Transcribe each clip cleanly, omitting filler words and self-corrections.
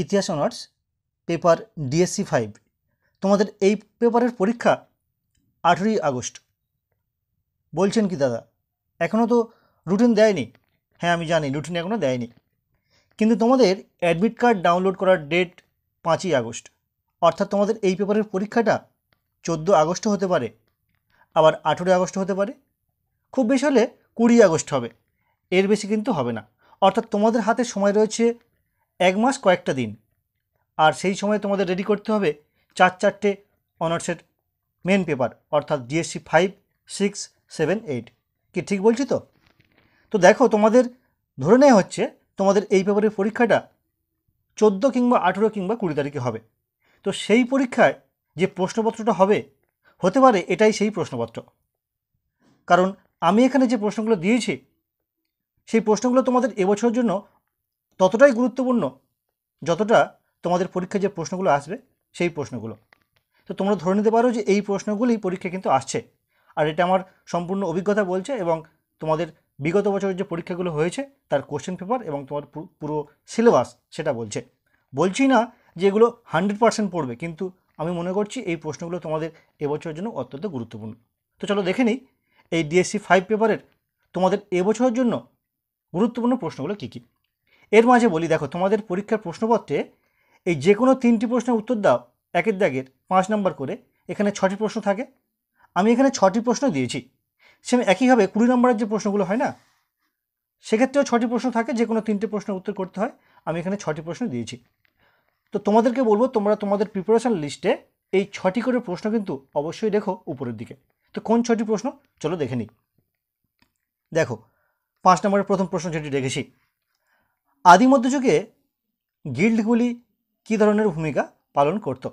ইতিহাস honours paper DSC 5 তোমাদের এই পেপারের পরীক্ষা 18ই আগস্ট। বলছেন কি দাদা, এখনও তো রুটিন দেয়নি? হ্যাঁ আমি জানি রুটিন এখনও দেয়নি, কিন্তু তোমাদের অ্যাডমিট কার্ড ডাউনলোড করার ডেট 5ই আগস্ট। অর্থাৎ তোমাদের এই পেপারের পরীক্ষাটা 14 আগস্ট হতে পারে, আবার 18 আগস্ট হতে পারে, খুব বেশি হলে 20 আগস্ট হবে, এর বেশি কিন্তু হবে না। অর্থাৎ তোমাদের হাতে সময় রয়েছে 1 মাস কয়েকটা দিন, আর সেই সময় তোমাদের রেডি করতে হবে 4টে অনার্সের মেন পেপার, অর্থাৎ ডিএসসি 5, 6, 7, 8। কি ঠিক বলছি তো? তো দেখো, তোমাদের ধরে নেওয়া হচ্ছে তোমাদের এই পেপারের পরীক্ষাটা 14 কিংবা 18 কিংবা 20 তারিখে হবে। তো সেই পরীক্ষায় যে প্রশ্নপত্রটা হবে, হতে পারে এটাই সেই প্রশ্নপত্র। কারণ আমি এখানে যে প্রশ্নগুলো দিয়েছি, সেই প্রশ্নগুলো তোমাদের এবছরের জন্য ততটাই গুরুত্বপূর্ণ যতটা তোমাদের পরীক্ষায় যে প্রশ্নগুলো আসবে সেই প্রশ্নগুলো। তো তোমরা ধরে নিতে পারো যে এই প্রশ্নগুলি পরীক্ষা কিন্তু আসছে, আর এটা আমার সম্পূর্ণ অভিজ্ঞতা বলছে, এবং তোমাদের বিগত বছরের যে পরীক্ষাগুলো হয়েছে তার কোশ্চেন পেপার এবং তোমার পুরো সিলেবাস সেটা বলছি না যে এগুলো 100% পড়বে, কিন্তু আমি মনে করছি এই প্রশ্নগুলো তোমাদের এবছরের জন্য অত্যন্ত গুরুত্বপূর্ণ। তো চলো দেখে নিই এই ডিএসসি 5 পেপারের তোমাদের এবছরের জন্য গুরুত্বপূর্ণ প্রশ্নগুলো কী কী। এর মাঝে বলি, দেখো তোমাদের পরীক্ষার প্রশ্নপত্রে এই যে কোনো 3টি প্রশ্নের উত্তর দাও, একের দাগের 5 নাম্বার করে। এখানে 6টি প্রশ্ন থাকে, আমি এখানে 6টি প্রশ্ন দিয়েছি। সেম একইভাবে 20 নম্বরের যে প্রশ্নগুলো হয় না, সেক্ষেত্রেও 6টি প্রশ্ন থাকে, যে কোনো 3টে প্রশ্নের উত্তর করতে হয়। আমি এখানে 6টি প্রশ্ন দিয়েছি। তো তোমাদেরকে বলবো, তোমরা তোমাদের প্রিপারেশান লিস্টে এই 6টি করে প্রশ্ন কিন্তু অবশ্যই দেখো উপরের দিকে। তো কোন 6টি প্রশ্ন চলো দেখে নিই। দেখো 5 নম্বরের প্রথম প্রশ্ন যেটি রেখেছি, আদি মধ্যযুগে গিল্ডগুলি কী ধরনের ভূমিকা পালন করত।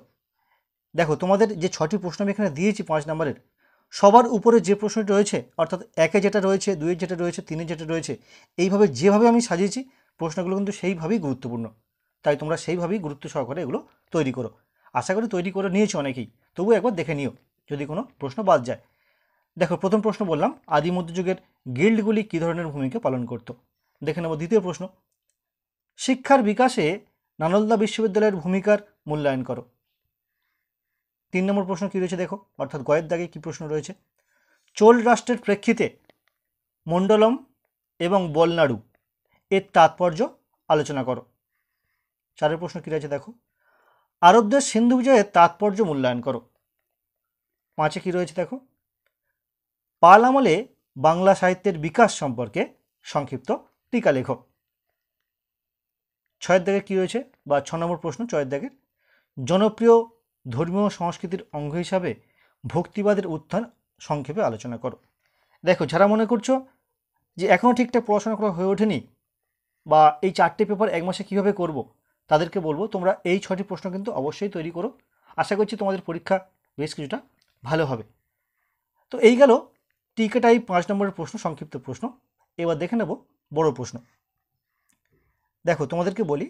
দেখো তোমাদের যে 6টি প্রশ্ন আমি এখানে দিয়েছি 5 নম্বরের, সবার উপরে যে প্রশ্নটি রয়েছে, অর্থাৎ 1-এ যেটা রয়েছে, 2-এ যেটা রয়েছে, 3-এ যেটা রয়েছে, এইভাবে যেভাবে আমি সাজিয়েছি প্রশ্নগুলো কিন্তু সেইভাবেই গুরুত্বপূর্ণ। তাই তোমরা সেইভাবেই গুরুত্ব সহকারে এগুলো তৈরি করো। আশা করি তৈরি করে নিয়েছো অনেকেই, তবু একবার দেখে নিও যদি কোনো প্রশ্ন বাদ যায়। দেখো প্রথম প্রশ্ন বললাম, আদি মধ্যযুগের গিল্ডগুলি কী ধরনের ভূমিকা পালন করত। দেখে নেব দ্বিতীয় প্রশ্ন, শিক্ষার বিকাশে নালন্দা বিশ্ববিদ্যালয়ের ভূমিকার মূল্যায়ন করো। 3 নম্বর প্রশ্ন কী রয়েছে দেখো, অর্থাৎ গয়ের দাগে কী প্রশ্ন রয়েছে, চোল রাষ্ট্রের প্রেক্ষিতে মণ্ডলম এবং বলনাড়ু এর তাৎপর্য আলোচনা করো। 4 প্রশ্ন কী রয়েছে দেখো, আরবদের সিন্ধু বিজয়ের তাৎপর্য মূল্যায়ন করো। 5 কী রয়েছে দেখো, পাল আমলে বাংলা সাহিত্যের বিকাশ সম্পর্কে সংক্ষিপ্ত টিকা লেখো। 6 দাগে কী রয়েছে, বা 6 নম্বর প্রশ্ন 6 দাগের, জনপ্রিয় ধর্মীয় সংস্কৃতির অঙ্গ হিসাবে ভক্তিবাদের উত্থান সংক্ষেপে আলোচনা করো। দেখো যারা মনে করছো যে এখনও ঠিকঠাক পড়াশোনা করা হয়ে ওঠেনি, বা এই 4টে পেপার 1 মাসে কীভাবে করব, তাদেরকে বলবো তোমরা এই 6টি প্রশ্ন কিন্তু অবশ্যই তৈরি করো। আশা করছি তোমাদের পরীক্ষা বেশ কিছুটা ভালো হবে। তো এই গেল টিকে টাইপ 5 নম্বরের প্রশ্ন, সংক্ষিপ্ত প্রশ্ন। এবার দেখে নেব বড় প্রশ্ন। দেখো তোমাদেরকে বলি,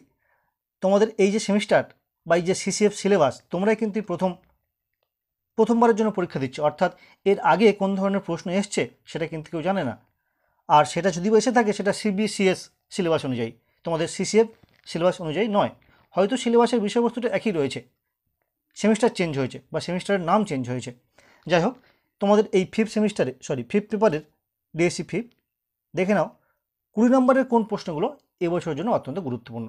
তোমাদের এই যে সেমিস্টার বা এই যে সিসিএফ সিলেবাস, তোমরাই কিন্তু প্রথমবারের জন্য পরীক্ষা দিচ্ছ, অর্থাৎ এর আগে কোন ধরনের প্রশ্ন এসছে সেটা কিন্তু কেউ জানে না। আর সেটা যদি এসে থাকে সেটা সিবিসিএস সিলেবাস অনুযায়ী, তোমাদের সিসিএফ সিলেবাস অনুযায়ী নয়। হয়তো সিলেবাসের বিষয়বস্তুটা একই রয়েছে, সেমিস্টার চেঞ্জ হয়েছে বা সেমিস্টারের নাম চেঞ্জ হয়েছে। যাই হোক, তোমাদের এই ফিফথ পেপারের ডিএসসি 5 দেখে নাও 20 নম্বরের কোন প্রশ্নগুলো এবছরের জন্য অত্যন্ত গুরুত্বপূর্ণ।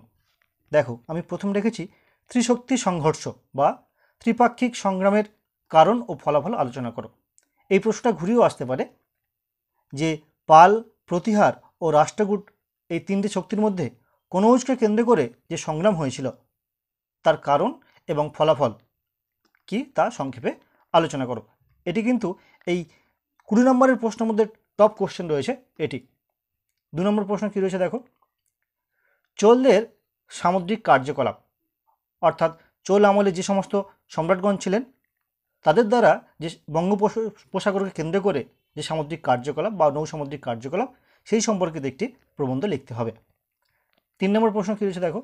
দেখো আমি প্রথম রেখেছি ত্রিশক্তি সংঘর্ষ বা ত্রিপাক্ষিক সংগ্রামের কারণ ও ফলাফল আলোচনা করো। এই প্রশ্নটা ঘুরিয়েও আসতে পারে যে পাল, প্রতিহার ও রাষ্ট্রকূট এই 3টে শক্তির মধ্যে কনৌজকে কেন্দ্র করে যে সংগ্রাম হয়েছিল তার কারণ এবং ফলাফল কি তা সংক্ষেপে আলোচনা করো। এটি কিন্তু এই 20 নম্বরের প্রশ্নের মধ্যে টপ কোশ্চেন রয়েছে এটি। 2 নম্বর প্রশ্ন কী রয়েছে দেখো, চোলদের সামুদ্রিক কার্যকলাপ, অর্থাৎ চোল আমলে যে সমস্ত সম্রাটগণ ছিলেন তাদের দ্বারা যে বঙ্গোপসাগরকে কেন্দ্র করে যে সামুদ্রিক কার্যকলাপ বা নৌসামুদ্রিক কার্যকলাপ, সেই সম্পর্কিত একটি প্রবন্ধ লিখতে হবে। 3 নম্বর প্রশ্ন কী রয়েছে দেখো,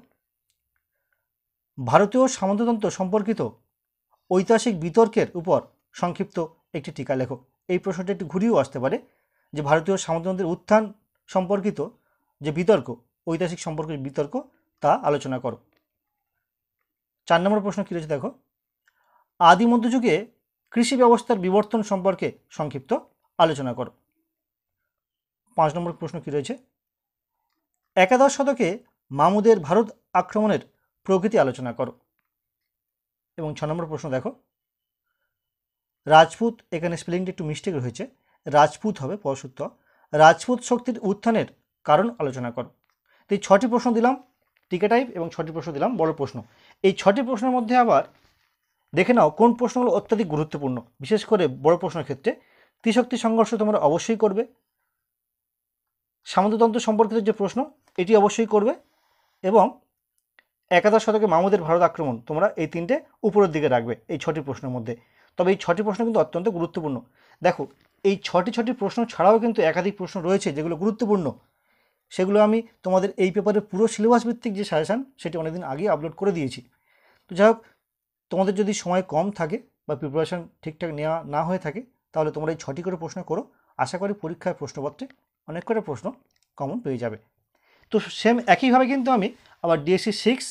ভারতীয় সামন্ততন্ত্র সম্পর্কিত ঐতিহাসিক বিতর্কের উপর সংক্ষিপ্ত একটি টিকা লেখো। এই প্রশ্নটা একটু ঘুরিয়েও আসতে পারে যে ভারতীয় সামন্ততন্ত্রের উত্থান সম্পর্কিত যে বিতর্ক, ঐতিহাসিক সম্পর্কের বিতর্ক, তা আলোচনা করো। 4 নম্বর প্রশ্ন কী রয়েছে দেখো, আদি মধ্যযুগে কৃষি ব্যবস্থার বিবর্তন সম্পর্কে সংক্ষিপ্ত আলোচনা করো। 5 নম্বর প্রশ্ন কী রয়েছে, একাদশ শতকে মামুদের ভারত আক্রমণের প্রকৃতি আলোচনা করো। এবং 6 নম্বর প্রশ্ন দেখো, রাজপুত, এখানে স্পেলিংটা একটু মিস্টেক রয়েছে, রাজপুত হবে পরশুত্ত, রাজপুত শক্তির উত্থানের কারণ আলোচনা করো। তো এই 6টি প্রশ্ন দিলাম টিকে টাইপ এবং 6টি প্রশ্ন দিলাম বড় প্রশ্ন। এই 6টি প্রশ্নের মধ্যে আবার দেখে নাও কোন প্রশ্নগুলো অত্যাধিক গুরুত্বপূর্ণ, বিশেষ করে বড় প্রশ্নের ক্ষেত্রে। ত্রিশক্তি সংঘর্ষ তোমরা অবশ্যই করবে, সামন্ততন্ত্র সম্পর্কিত যে প্রশ্ন এটি অবশ্যই করবে, এবং একাদশ শতকে মামুদের ভারত আক্রমণ তোমরা এই 3টে উপরের দিকে রাখবে এই 6টি প্রশ্নের মধ্যে। তবে এই 6টি প্রশ্ন কিন্তু অত্যন্ত গুরুত্বপূর্ণ। দেখো এই 6টি প্রশ্ন ছাড়াও কিন্তু একাধিক প্রশ্ন রয়েছে যেগুলো গুরুত্বপূর্ণ, সেগুলো আমি তোমাদের এই পেপারের পুরো সিলেবাস ভিত্তিক যে সাজেশান সেটি অনেকদিন আগেই আপলোড করে দিয়েছি। তো যাই হোক, তোমাদের যদি সময় কম থাকে বা প্রিপারেশান ঠিকঠাক নেওয়া না হয়ে থাকে তাহলে তোমরা এই 6টি করে প্রশ্ন করো, আশা করি পরীক্ষার প্রশ্নপত্রে অনেক করে প্রশ্ন কমন পেয়ে যাবে। তো সেম একইভাবে কিন্তু আমি আবার ডিএসসি 6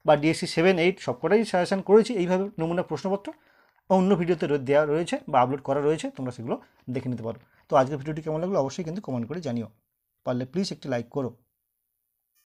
বা ডিএসসি 7, 8 সবকটাই সাজেশান করেছি এইভাবে নমুনা প্রশ্নপত্র অন্য ভিডিওতে দেওয়া রয়েছে বা আপলোড করা রয়েছে, তোমরা সেগুলো দেখে নিতে পারো। তো আজকের ভিডিওটি কেমন লাগলো অবশ্যই কিন্তু কমেন্ট করে জানিও, পারলে প্লিজ একটি লাইক করো।